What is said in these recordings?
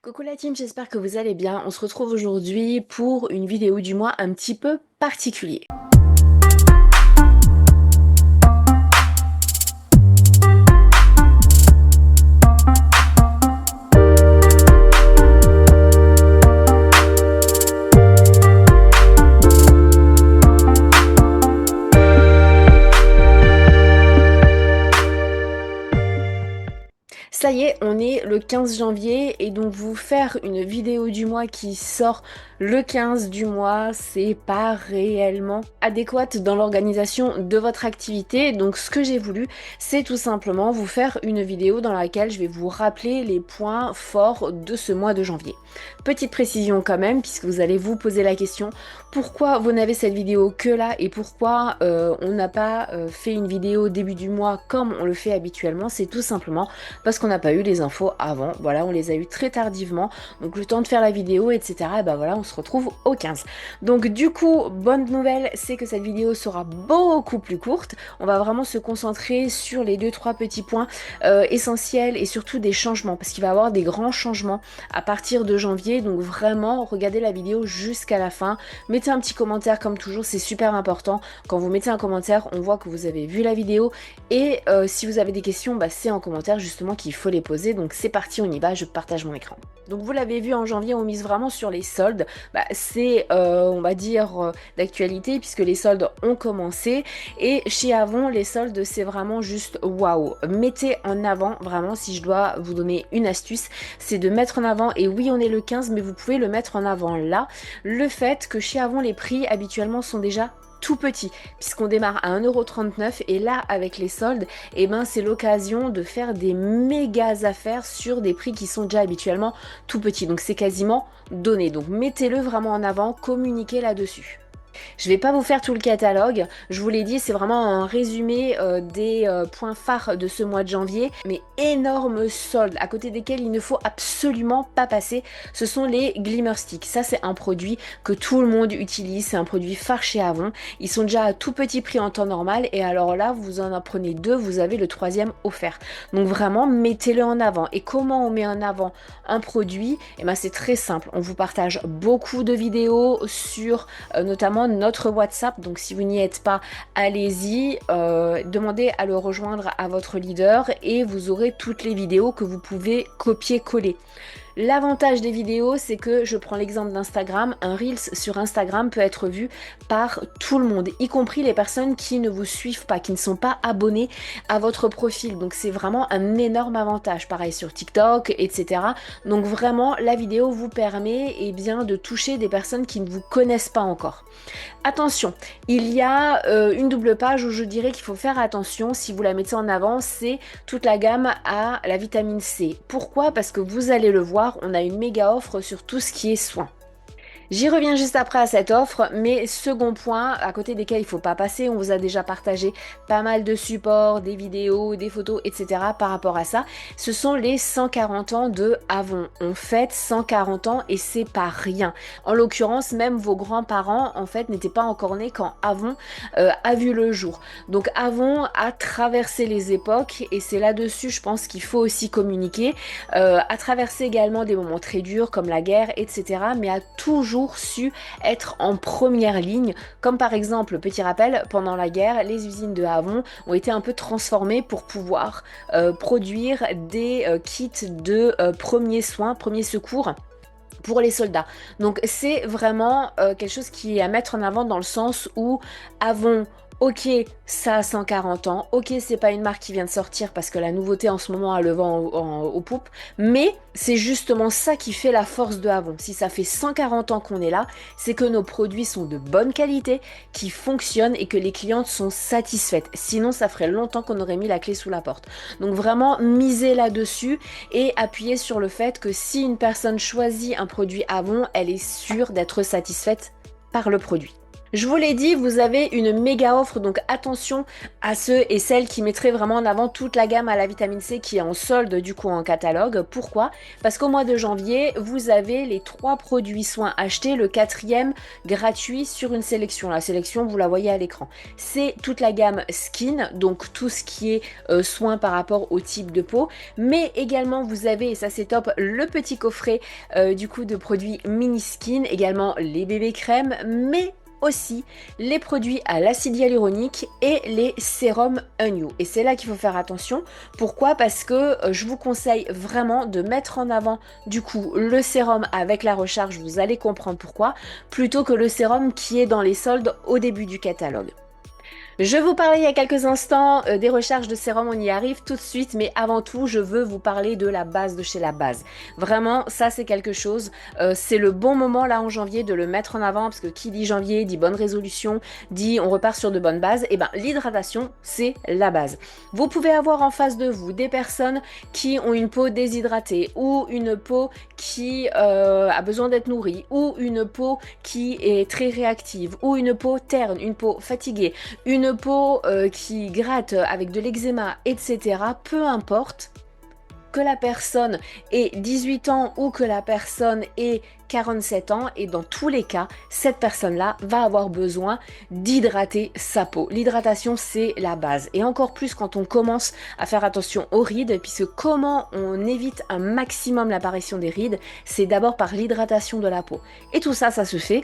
Coucou la team, j'espère que vous allez bien. On se retrouve aujourd'hui pour une vidéo du mois un petit peu particulier. Ça y est, on est le 15 janvier et donc vous faire une vidéo du mois qui sort le 15 du mois, c'est pas réellement adéquate dans l'organisation de votre activité. Donc ce que j'ai voulu, c'est tout simplement vous faire une vidéo dans laquelle je vais vous rappeler les points forts de ce mois de janvier. Petite précision quand même, puisque vous allez vous poser la question, pourquoi vous n'avez cette vidéo que là et pourquoi on n'a pas fait une vidéo début du mois comme on le fait habituellement. C'est tout simplement parce qu'on n'a pas eu les infos avant. Voilà, on les a eu très tardivement, donc le temps de faire la vidéo, etc. Et ben voilà, on se retrouve au 15. Donc du coup, bonne nouvelle, c'est que cette vidéo sera beaucoup plus courte. On va vraiment se concentrer sur les 2-3 petits points essentiels et surtout des changements, parce qu'il va y avoir des grands changements à partir de janvier. Donc vraiment, regardez la vidéo jusqu'à la fin. Mettez un petit commentaire comme toujours, c'est super important. Quand vous mettez un commentaire, on voit que vous avez vu la vidéo. Et si vous avez des questions, bah, c'est en commentaire justement qu'il faut les poser. Donc c'est parti, on y va, je partage mon écran. Donc vous l'avez vu, en janvier, on mise vraiment sur les soldes. Bah, c'est, on va dire, d'actualité puisque les soldes ont commencé. Et chez Avon, les soldes, c'est vraiment juste waouh. Mettez en avant, vraiment, si je dois vous donner une astuce, c'est de mettre en avant, et oui, on est le 15, mais vous pouvez le mettre en avant là, le fait que chez Avon, les prix habituellement sont déjà tout petit, puisqu'on démarre à 1,39 € et là avec les soldes, et ben c'est l'occasion de faire des méga affaires sur des prix qui sont déjà habituellement tout petits, donc c'est quasiment donné. Donc mettez-le vraiment en avant, communiquez là-dessus. Je vais pas vous faire tout le catalogue, je vous l'ai dit, c'est vraiment un résumé des points phares de ce mois de janvier, mais énormes soldes à côté desquels il ne faut absolument pas passer, ce sont les Glimmer Sticks. Ça c'est un produit que tout le monde utilise, c'est un produit phare chez Avon, ils sont déjà à tout petit prix en temps normal, et alors là vous en prenez deux, vous avez le troisième offert. Donc vraiment mettez-le en avant. Et comment on met en avant un produit? Et ben c'est très simple, on vous partage beaucoup de vidéos sur notamment notre WhatsApp, donc si vous n'y êtes pas, allez-y, demandez à le rejoindre à votre leader et vous aurez toutes les vidéos que vous pouvez copier-coller. L'avantage des vidéos, c'est que je prends l'exemple d'Instagram, un Reels sur Instagram peut être vu par tout le monde, y compris les personnes qui ne vous suivent pas, qui ne sont pas abonnées à votre profil. Donc c'est vraiment un énorme avantage. Pareil sur TikTok, etc. Donc vraiment, la vidéo vous permet bien, de toucher des personnes qui ne vous connaissent pas encore. Attention, il y a une double page où je dirais qu'il faut faire attention si vous la mettez en avant, c'est toute la gamme à la vitamine C. Pourquoi? Parce que vous allez le voir, on a une méga offre sur tout ce qui est soins. J'y reviens juste après à cette offre, mais second point, à côté desquels il ne faut pas passer, on vous a déjà partagé pas mal de supports, des vidéos, des photos, etc. par rapport à ça, ce sont les 140 ans de Avon. On fête 140 ans et c'est pas rien. En l'occurrence, même vos grands-parents, en fait, n'étaient pas encore nés quand Avon a vu le jour. Donc Avon a traversé les époques et c'est là-dessus, je pense qu'il faut aussi communiquer, a traversé également des moments très durs comme la guerre, etc. mais a toujours su être en première ligne, comme par exemple, petit rappel, pendant la guerre, les usines de Avon ont été un peu transformées pour pouvoir produire des kits de premiers soins, premiers secours pour les soldats. Donc c'est vraiment quelque chose qui est à mettre en avant dans le sens où Avon, ok, ça a 140 ans, ok, c'est pas une marque qui vient de sortir parce que la nouveauté en ce moment a le vent aux poupes, mais c'est justement ça qui fait la force de Avon. Si ça fait 140 ans qu'on est là, c'est que nos produits sont de bonne qualité, qui fonctionnent et que les clientes sont satisfaites. Sinon, ça ferait longtemps qu'on aurait mis la clé sous la porte. Donc vraiment, misez là-dessus et appuyez sur le fait que si une personne choisit un produit Avon, elle est sûre d'être satisfaite par le produit. Je vous l'ai dit, vous avez une méga offre, donc attention à ceux et celles qui mettraient vraiment en avant toute la gamme à la vitamine C qui est en solde du coup en catalogue. Pourquoi? Parce qu'au mois de janvier, vous avez les 3 produits soins achetés, le 4e gratuit sur une sélection. La sélection, vous la voyez à l'écran. C'est toute la gamme Skin, donc tout ce qui est soin par rapport au type de peau, mais également vous avez, et ça c'est top, le petit coffret du coup de produits mini skin, également les bébés crèmes, mais aussi les produits à l'acide hyaluronique et les sérums Unyu. Et c'est là qu'il faut faire attention. Pourquoi? Parce que je vous conseille vraiment de mettre en avant du coup le sérum avec la recharge, vous allez comprendre pourquoi, plutôt que le sérum qui est dans les soldes au début du catalogue. Je vous parlais il y a quelques instants des recharges de sérum, on y arrive tout de suite, mais avant tout, je veux vous parler de la base de chez la base. Vraiment, ça c'est quelque chose, c'est le bon moment là en janvier de le mettre en avant, parce que qui dit janvier dit bonne résolution, dit on repart sur de bonnes bases, et ben l'hydratation c'est la base. Vous pouvez avoir en face de vous des personnes qui ont une peau déshydratée, ou une peau qui a besoin d'être nourrie, ou une peau qui est très réactive, ou une peau terne, une peau fatiguée, une peau qui gratte avec de l'eczéma, etc. Peu importe que la personne ait 18 ans ou que la personne ait 47 ans, et dans tous les cas, cette personne-là va avoir besoin d'hydrater sa peau. L'hydratation, c'est la base. Et encore plus quand on commence à faire attention aux rides, puisque comment on évite un maximum l'apparition des rides, c'est d'abord par l'hydratation de la peau. Et tout ça, ça se fait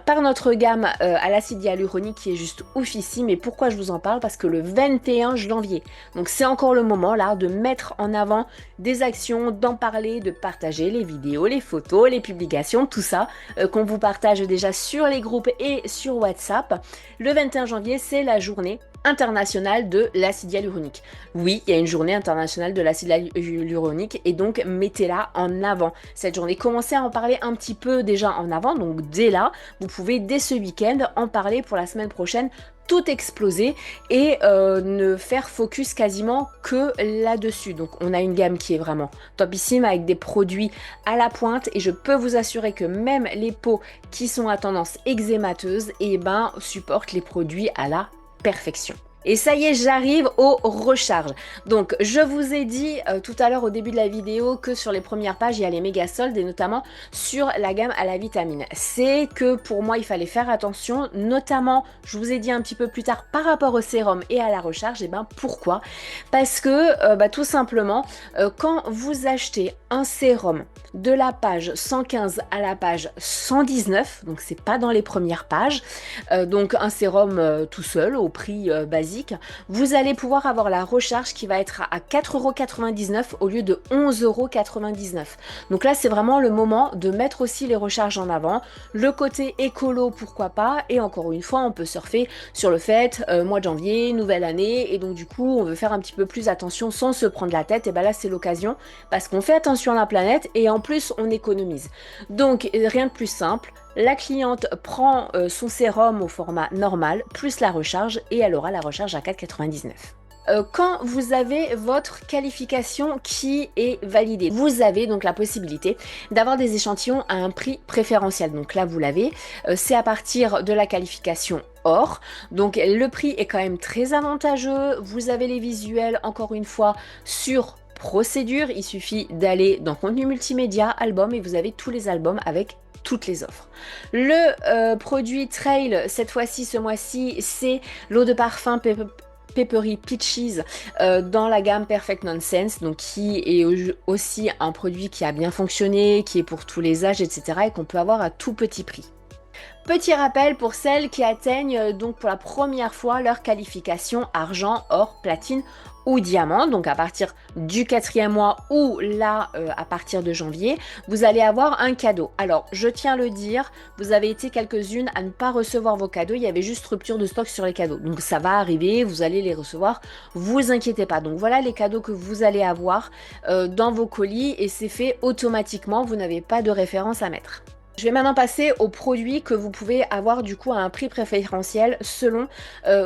par notre gamme à l'acide hyaluronique qui est juste oufissime. Et pourquoi je vous en parle? Parce que le 21 janvier, donc c'est encore le moment là de mettre en avant des actions, d'en parler, de partager les vidéos, les photos, les publications, tout ça qu'on vous partage déjà sur les groupes et sur WhatsApp. Le 21 janvier, c'est la journée internationale de l'acide hyaluronique. Oui, il y a une journée internationale de l'acide hyaluronique et donc mettez-la en avant. Cette journée, commencez à en parler un petit peu déjà en avant, donc dès là, vous pouvez dès ce week-end en parler pour la semaine prochaine, tout exploser et ne faire focus quasiment que là-dessus. Donc on a une gamme qui est vraiment topissime avec des produits à la pointe et je peux vous assurer que même les peaux qui sont à tendance eczémateuse supportent les produits à la perfection. Et ça y est, j'arrive aux recharges. Donc, je vous ai dit tout à l'heure au début de la vidéo que sur les premières pages, il y a les méga soldes et notamment sur la gamme à la vitamine. C'est que pour moi, il fallait faire attention, notamment, je vous ai dit un petit peu plus tard, par rapport au sérum et à la recharge. Et pourquoi? Parce que tout simplement, quand vous achetez un sérum de la page 115 à la page 119, donc c'est pas dans les premières pages, donc un sérum tout seul au prix basique, vous allez pouvoir avoir la recharge qui va être à 4,99 € au lieu de 11,99 €. Donc là, c'est vraiment le moment de mettre aussi les recharges en avant. Le côté écolo, pourquoi pas. Et encore une fois, on peut surfer sur le fait, mois de janvier, nouvelle année. Et donc du coup, on veut faire un petit peu plus attention sans se prendre la tête. Et là, c'est l'occasion parce qu'on fait attention à la planète et en plus, on économise. Donc, rien de plus simple. La cliente prend son sérum au format normal, plus la recharge, et elle aura la recharge à 4,99 €. Quand vous avez votre qualification qui est validée, vous avez donc la possibilité d'avoir des échantillons à un prix préférentiel. Donc là, vous l'avez, c'est à partir de la qualification or. Donc le prix est quand même très avantageux. Vous avez les visuels, encore une fois, sur procédure. Il suffit d'aller dans contenu multimédia, album, et vous avez tous les albums avec toutes les offres. Le produit Trail, cette fois-ci, ce mois-ci, c'est l'eau de parfum Peppery Peaches dans la gamme Perfect Nonsense, donc qui est aussi un produit qui a bien fonctionné, qui est pour tous les âges, etc. et qu'on peut avoir à tout petit prix. Petit rappel pour celles qui atteignent donc pour la première fois leur qualification argent, or, platine ou diamant, donc à partir du 4e mois ou là à partir de janvier, vous allez avoir un cadeau. Alors je tiens à le dire, vous avez été quelques-unes à ne pas recevoir vos cadeaux, il y avait juste rupture de stock sur les cadeaux. Donc ça va arriver, vous allez les recevoir, vous inquiétez pas. Donc voilà les cadeaux que vous allez avoir dans vos colis et c'est fait automatiquement, vous n'avez pas de référence à mettre. Je vais maintenant passer aux produits que vous pouvez avoir du coup à un prix préférentiel selon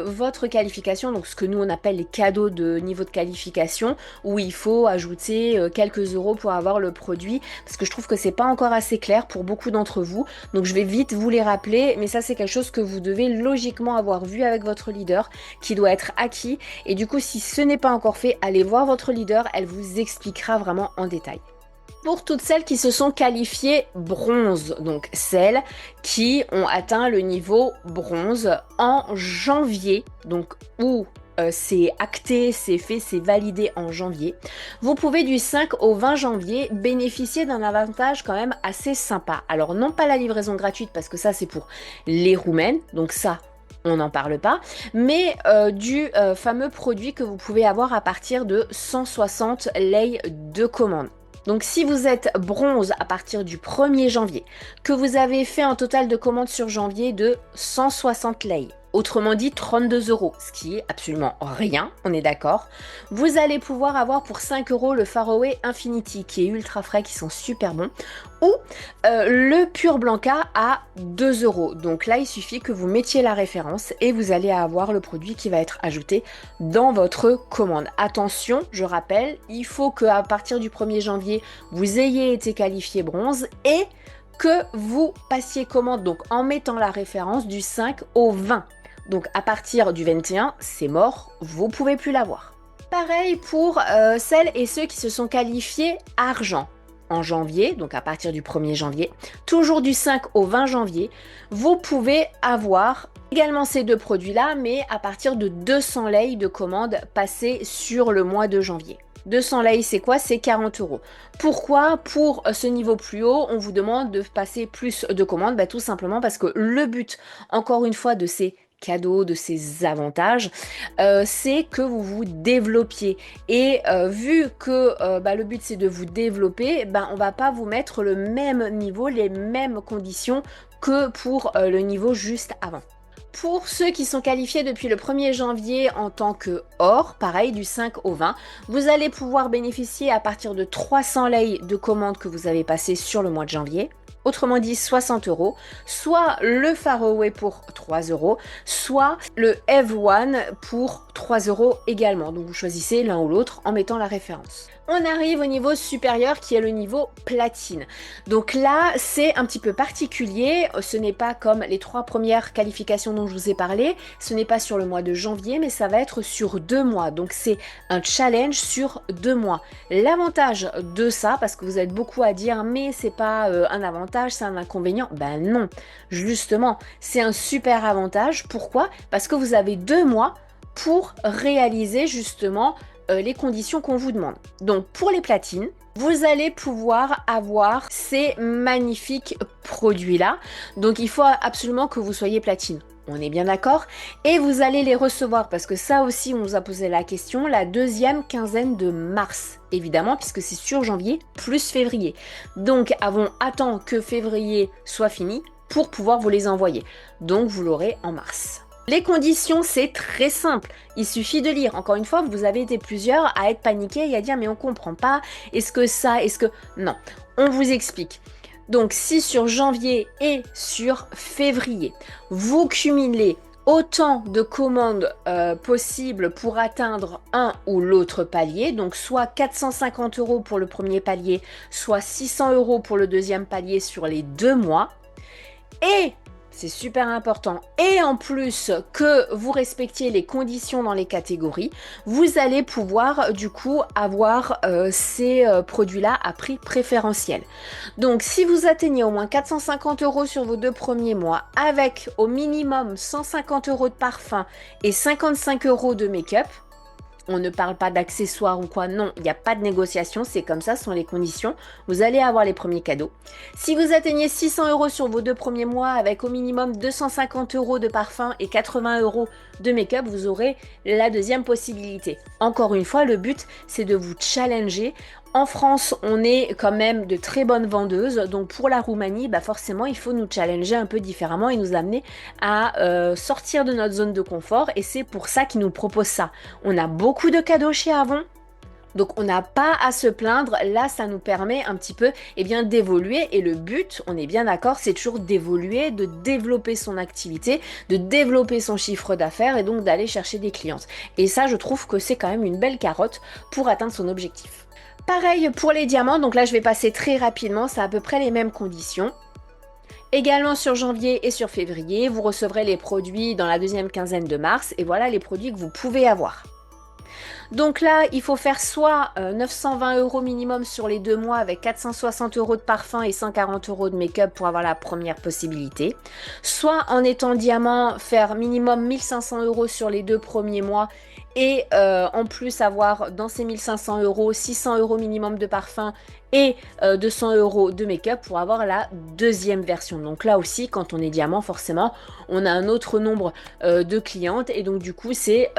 votre qualification, donc ce que nous on appelle les cadeaux de niveau de qualification, où il faut ajouter quelques euros pour avoir le produit, parce que je trouve que c'est pas encore assez clair pour beaucoup d'entre vous, donc je vais vite vous les rappeler, mais ça c'est quelque chose que vous devez logiquement avoir vu avec votre leader, qui doit être acquis, et du coup si ce n'est pas encore fait, allez voir votre leader, elle vous expliquera vraiment en détail. Pour toutes celles qui se sont qualifiées bronze, donc celles qui ont atteint le niveau bronze en janvier, donc où c'est acté, c'est fait, c'est validé en janvier, vous pouvez du 5 au 20 janvier bénéficier d'un avantage quand même assez sympa. Alors non pas la livraison gratuite parce que ça c'est pour les Roumaines, donc ça on n'en parle pas, mais du fameux produit que vous pouvez avoir à partir de 160 lei de commande. Donc si vous êtes bronze à partir du 1er janvier, que vous avez fait un total de commandes sur janvier de 160 lei, autrement dit 32 euros, ce qui est absolument rien, on est d'accord, vous allez pouvoir avoir pour 5 euros le Faroe Infinity qui est ultra frais, qui sont super bons, ou le Pur Blanca à 2 euros. Donc là, il suffit que vous mettiez la référence et vous allez avoir le produit qui va être ajouté dans votre commande. Attention, je rappelle, il faut qu'à partir du 1er janvier, vous ayez été qualifié bronze et que vous passiez commande, donc en mettant la référence du 5 au 20. Donc à partir du 21, c'est mort, vous pouvez plus l'avoir. Pareil pour celles et ceux qui se sont qualifiés argent en janvier, donc à partir du 1er janvier, toujours du 5 au 20 janvier, vous pouvez avoir également ces deux produits-là, mais à partir de 200 lei de commandes passées sur le mois de janvier. 200 lei, c'est quoi? C'est 40 euros. Pourquoi? Pour ce niveau plus haut, on vous demande de passer plus de commandes? Bah, tout simplement parce que le but, encore une fois, de ces cadeaux, de ces avantages, c'est que vous vous développiez. Et vu que le but c'est de vous développer, on va pas vous mettre le même niveau, les mêmes conditions que pour le niveau juste avant. Pour ceux qui sont qualifiés depuis le 1er janvier en tant que or, pareil du 5 au 20, vous allez pouvoir bénéficier à partir de 300 lei de commandes que vous avez passées sur le mois de janvier. Autrement dit 60 euros, soit le Faroe pour 3 euros, soit le Ev1 pour 3 euros également. Donc vous choisissez l'un ou l'autre en mettant la référence. On arrive au niveau supérieur qui est le niveau platine. Donc là, c'est un petit peu particulier. Ce n'est pas comme les 3 premières qualifications dont je vous ai parlé. Ce n'est pas sur le mois de janvier, mais ça va être sur 2 mois. Donc c'est un challenge sur 2 mois. L'avantage de ça, parce que vous êtes beaucoup à dire, mais c'est pas un avantage, c'est un inconvénient. Ben non, justement, c'est un super avantage. Pourquoi? Parce que vous avez 2 mois pour réaliser justement les conditions qu'on vous demande. Donc pour les platines, vous allez pouvoir avoir ces magnifiques produits-là. Donc il faut absolument que vous soyez platine. On est bien d'accord? Et vous allez les recevoir, parce que ça aussi, on nous a posé la question, la deuxième quinzaine de mars, évidemment, puisque c'est sur janvier plus février. Donc attend que février soit fini pour pouvoir vous les envoyer. Donc vous l'aurez en mars. Les conditions, c'est très simple. Il suffit de lire. Encore une fois, vous avez été plusieurs à être paniqués et à dire mais on comprend pas. Est-ce que ça, est-ce que... Non, on vous explique. Donc si sur janvier et sur février, vous cumulez autant de commandes possibles pour atteindre un ou l'autre palier, donc soit 450 euros pour le premier palier, soit 600 euros pour le deuxième palier sur les 2 mois, et c'est super important, et en plus que vous respectiez les conditions dans les catégories, vous allez pouvoir du coup avoir ces produits-là à prix préférentiel. Donc si vous atteignez au moins 450 euros sur vos 2 premiers mois, avec au minimum 150 euros de parfum et 55 euros de make-up, on ne parle pas d'accessoires ou quoi, non, il n'y a pas de négociation, c'est comme ça, ce sont les conditions. Vous allez avoir les premiers cadeaux. Si vous atteignez 600 euros sur vos 2 premiers mois avec au minimum 250 euros de parfum et 80 euros de make-up, vous aurez la deuxième possibilité. Encore une fois, le but, c'est de vous challenger. En France, on est quand même de très bonnes vendeuses, donc pour la Roumanie, forcément, il faut nous challenger un peu différemment et nous amener à sortir de notre zone de confort, et c'est pour ça qu'ils nous proposent ça. On a beaucoup de cadeaux chez Avon, Donc on n'a pas à se plaindre, là ça nous permet un petit peu d'évoluer et le but, on est bien d'accord, c'est toujours d'évoluer, de développer son activité, de développer son chiffre d'affaires et donc d'aller chercher des clientes. Et ça je trouve que c'est quand même une belle carotte pour atteindre son objectif. Pareil pour les diamants, donc là je vais passer très rapidement, c'est à peu près les mêmes conditions. Également sur janvier et sur février, vous recevrez les produits dans la deuxième quinzaine de mars et voilà les produits que vous pouvez avoir. Donc là, il faut faire soit 920 € minimum sur les 2 mois avec 460 € de parfum et 140 € de make-up pour avoir la première possibilité. Soit en étant diamant, faire minimum 1500 € sur les 2 premiers mois et en plus avoir dans ces 1500 €, 600 € minimum de parfum et 200 € de make-up pour avoir la deuxième version. Donc là aussi, quand on est diamant, forcément, on a un autre nombre de clientes et donc du coup, c'est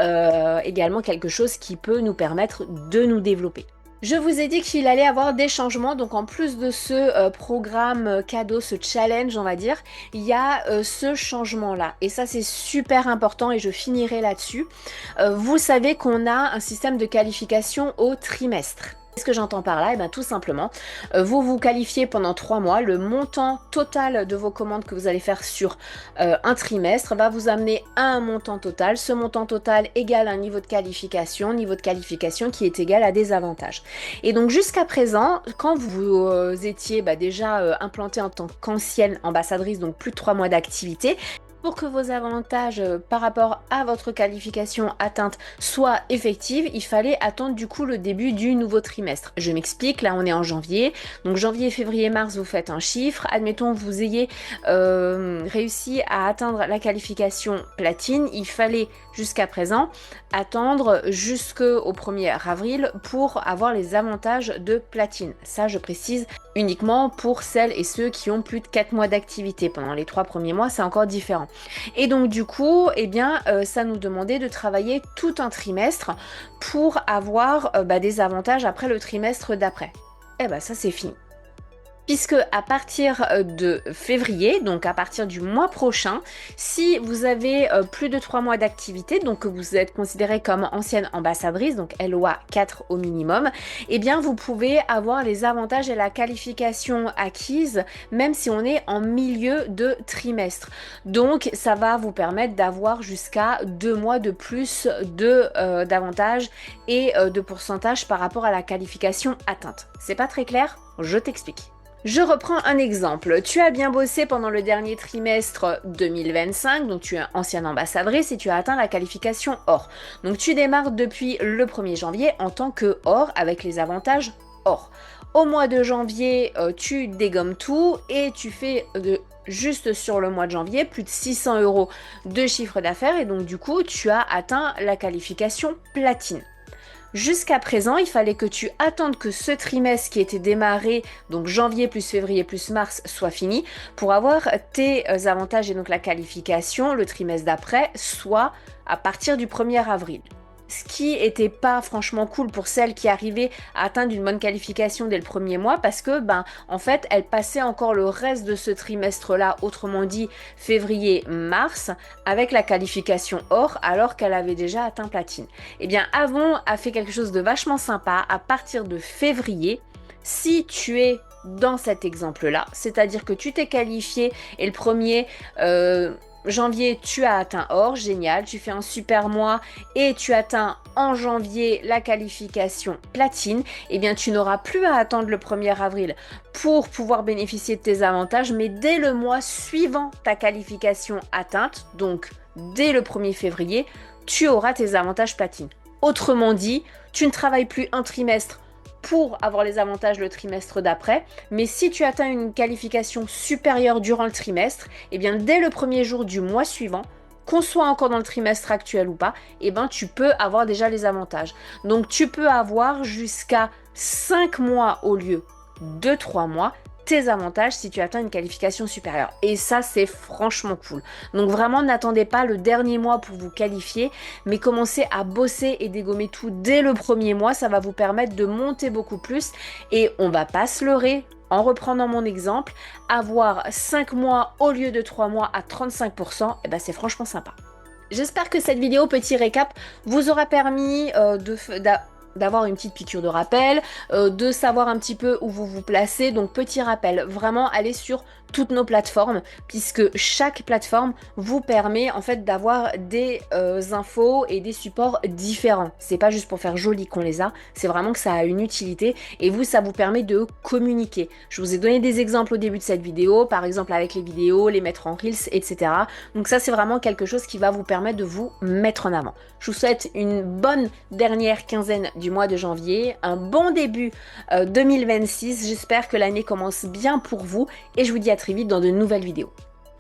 également quelque chose qui peut nous permettre de nous développer. Je vous ai dit qu'il allait avoir des changements, donc en plus de ce programme cadeau, ce challenge on va dire, il y a ce changement là. Et ça c'est super important et je finirai là-dessus. Vous savez qu'on a un système de qualification au trimestre. Qu'est-ce que j'entends par là? Eh bien tout simplement, vous vous qualifiez pendant 3 mois, le montant total de vos commandes que vous allez faire sur un trimestre va vous amener à un montant total. Ce montant total égale un niveau de qualification qui est égal à des avantages. Et donc jusqu'à présent, quand vous étiez déjà implanté en tant qu'ancienne ambassadrice, donc plus de 3 mois d'activité, pour que vos avantages par rapport à votre qualification atteinte soient effectifs, il fallait attendre du coup le début du nouveau trimestre. Je m'explique, là on est en janvier, donc janvier, février, mars, vous faites un chiffre. Admettons que vous ayez réussi à atteindre la qualification platine, il fallait jusqu'à présent attendre jusqu'au 1er avril pour avoir les avantages de platine. Ça je précise uniquement pour celles et ceux qui ont plus de 4 mois d'activité. Pendant les 3 premiers mois, c'est encore différent. Et donc du coup, ça nous demandait de travailler tout un trimestre pour avoir des avantages après le trimestre d'après. Et ça c'est fini. Puisque à partir de février, donc à partir du mois prochain, si vous avez plus de 3 mois d'activité, donc que vous êtes considéré comme ancienne ambassadrice, donc LOA 4 au minimum, eh bien vous pouvez avoir les avantages et la qualification acquise, même si on est en milieu de trimestre. Donc ça va vous permettre d'avoir jusqu'à 2 mois de plus d'avantages et de pourcentage par rapport à la qualification atteinte. C'est pas très clair? Je t'explique. Je reprends un exemple. Tu as bien bossé pendant le dernier trimestre 2025, donc tu es ancienne ambassadrice et tu as atteint la qualification or. Donc tu démarres depuis le 1er janvier en tant que or avec les avantages or. Au mois de janvier, tu dégommes tout et tu fais juste sur le mois de janvier plus de 600 € de chiffre d'affaires et donc du coup tu as atteint la qualification platine. Jusqu'à présent, il fallait que tu attendes que ce trimestre qui était démarré, donc janvier plus février plus mars, soit fini pour avoir tes avantages et donc la qualification le trimestre d'après, soit à partir du 1er avril. Ce qui était pas franchement cool pour celles qui arrivaient à atteindre une bonne qualification dès le 1er mois parce que en fait elles passaient encore le reste de ce trimestre là, autrement dit février-mars, avec la qualification or alors qu'elle avait déjà atteint platine. Eh bien Avon a fait quelque chose de vachement sympa à partir de février. Si tu es dans cet exemple là, c'est-à-dire que tu t'es qualifié et le 1er janvier, tu as atteint or, génial, tu fais un super mois et tu atteins en janvier la qualification platine, eh bien tu n'auras plus à attendre le 1er avril pour pouvoir bénéficier de tes avantages, mais dès le mois suivant ta qualification atteinte, donc dès le 1er février, tu auras tes avantages platine. Autrement dit, tu ne travailles plus un trimestre pour avoir les avantages le trimestre d'après, mais si tu atteins une qualification supérieure durant le trimestre, eh bien dès le 1er jour du mois suivant, qu'on soit encore dans le trimestre actuel ou pas, eh ben tu peux avoir déjà les avantages. Donc tu peux avoir jusqu'à 5 mois au lieu de 3 mois tes avantages si tu atteins une qualification supérieure. Et ça, c'est franchement cool. Donc vraiment, n'attendez pas le dernier mois pour vous qualifier, mais commencez à bosser et dégommer tout dès le 1er mois. Ça va vous permettre de monter beaucoup plus. Et on va pas se leurrer. En reprenant mon exemple, avoir 5 mois au lieu de 3 mois à 35%, eh ben c'est franchement sympa. J'espère que cette vidéo, petit récap, vous aura permis d'avoir une petite piqûre de rappel, de savoir un petit peu où vous vous placez. Donc petit rappel, vraiment allez sur toutes nos plateformes, puisque chaque plateforme vous permet en fait d'avoir des infos et des supports différents. C'est pas juste pour faire joli qu'on les a, c'est vraiment que ça a une utilité et vous, ça vous permet de communiquer. Je vous ai donné des exemples au début de cette vidéo, par exemple avec les vidéos, les mettre en Reels, etc. Donc ça, c'est vraiment quelque chose qui va vous permettre de vous mettre en avant. Je vous souhaite une bonne dernière quinzaine du mois de janvier, un bon début 2026. J'espère que l'année commence bien pour vous et je vous dis à très vite dans de nouvelles vidéos.